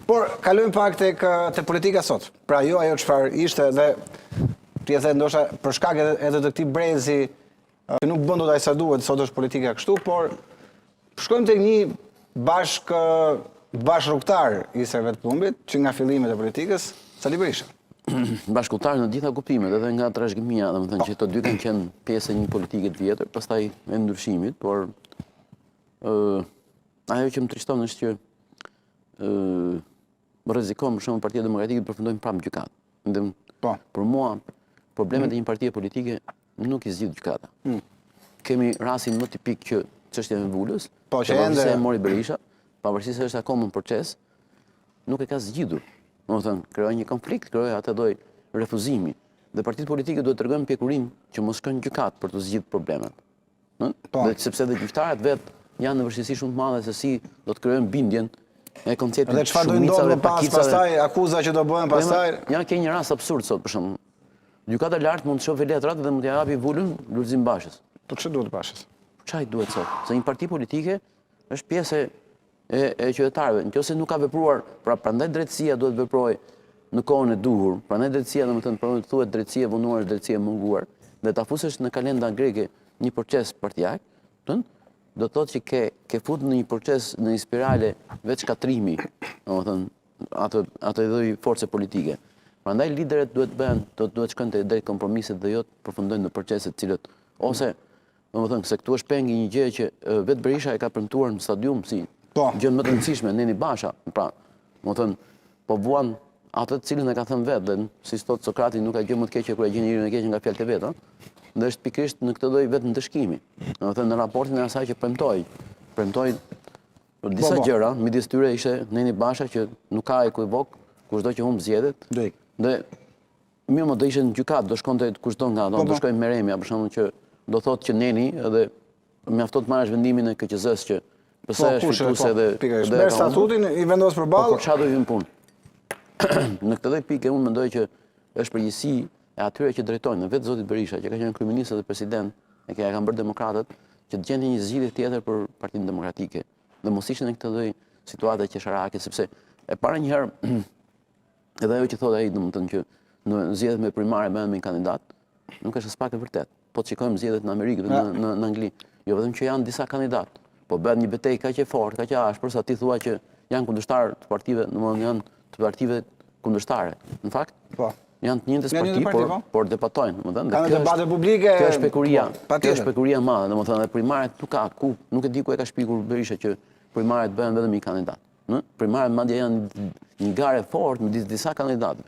Por, kalojmë pak te politika sot. Pra jo ajo çfarë ishte dhe ti e the ndoshta për shkak edhe të këtij brezi që nuk bën dot ai sa duhet, sot është politika kështu, por shkojmë tek një bashkërrugtar i Servet Plumbit, që nga fillimet e politikës, Sali Berisha. Bashkëtar në gjitha kuptimet, edhe nga trashëgimia, domethënë që të dy kanë qenë pjesë e një politike të vjetër, pastaj e ndryshimit, por ajo që më trishton është që rrezikon për shembull Partia Demokratike të përfundojnë pranë gjykatë. Për mua, problemet e një partie politike nuk i zgjidh gjykata. Kemi rastin më tipik që çështja e Vulës, që e mori Berisha, pavarësisht se është akoma në proces, nuk e ka zgjidhur. Domethënë, krijoi një konflikt, krijoi atë lloj refuzimi. Dhe partitë politike duhet të tregojnë pjekurinë që mos shkojnë në gjykat për të zgjidhur problemet. Sepse dhe gjyqtarët vetë janë në vështirësi shumë të madhe se si do të krijojnë bindjen e konceptit dhe çfarë do ndodhë pastaj akuza që do bëhen pastaj. Ja ke një rast absurd sot për shembull. Gjykata e lartë mund të shohë letrat dhe mund t'i japi Vulën Lulzim Bashës. Po ç'e duhet Bashës? Ç'ai duhet sot? Se një parti politike është pjesë e qytetarëve. Nëse nuk ka vepruar, pra prandaj drejtësia duhet veprojë në kohën e duhur. Prandaj drejtësia, domethënë, për të thuhet drejtësia e vonuar është drejtësia e munguar, dhe ta fusësh në kalenda greke një proces partijak, do të thotë që ke futur në një proces, në një spirale veç katrimi, domethënë, atë lloj force politike. Prandaj liderët duhet shkojnë drejt kompromiset dhe jo të përfundojnë në procese të cilët ose, domethënë, se këtu është pengi një gjë që vetë Berisha e ka premtuar në stadium si gjë më të rëndësishme, Neni Basha, pra, domethënë, po vuan atë të cilën e ka thënë vetë, dhe si thot Sokrati nuk ka gjë më të keqe kur e gjen njeriu në keq nga fjalët e vet, dhe është pikërisht në këtë lloj vetë ndëshkimi. Domethënë në raportin e asaj që premtoi për disa gjëra, midis tyre ishte Neni Basha që nuk ka ekuivok, kushdo që humb zgjedhet. Dhe mirë më do ishte në gjykat, do shkonte kushdo nga ato, do shkojnë Meremja, për shembull që do thotë që Neni edhe mjafton të marrësh vendimin e KQZ-s që pse është fituese dhe merr statutin i vendos përballë. Po çfarë do vim punë? Në këtë lloj pike unë mendoj që është përgjegjësi e atyre që drejtojnë, në vetë zoti Berisha, që ka qenë kryeminist dhe president, e ka kanë bërë demokratët, që të gjendin një zgjidhje tjetër për Partinë Demokratike. Dhe mos ishin në këtë lloj situate qesharake, sepse e para një herë edhe ajo që thotë ai, domethënë që në zgjedhjet me primare bëhen me një kandidat, nuk është as pak e vërtetë. Po të shikojmë zgjedhjet në Amerikë dhe në Angli, jo vetëm që janë disa kandidatë, po bëhet një betejë kaq e fortë, kaq e ashpër sa ti thua që janë kundërshtar të partive, domethënë janë të partive kundërshtare. Në fakt, janë të njëjtës parti, por debatojnë, domethënë. Kanë debate publike. Kjo është shpekuria. Kjo është shpekuria e madhe, domethënë, primaret nuk ka ku, nuk e di ku e ka shpikur Berisha që primaret bëhen vetëm një kandidat. Primaret madje janë një garë fortë midis disa kandidatëve.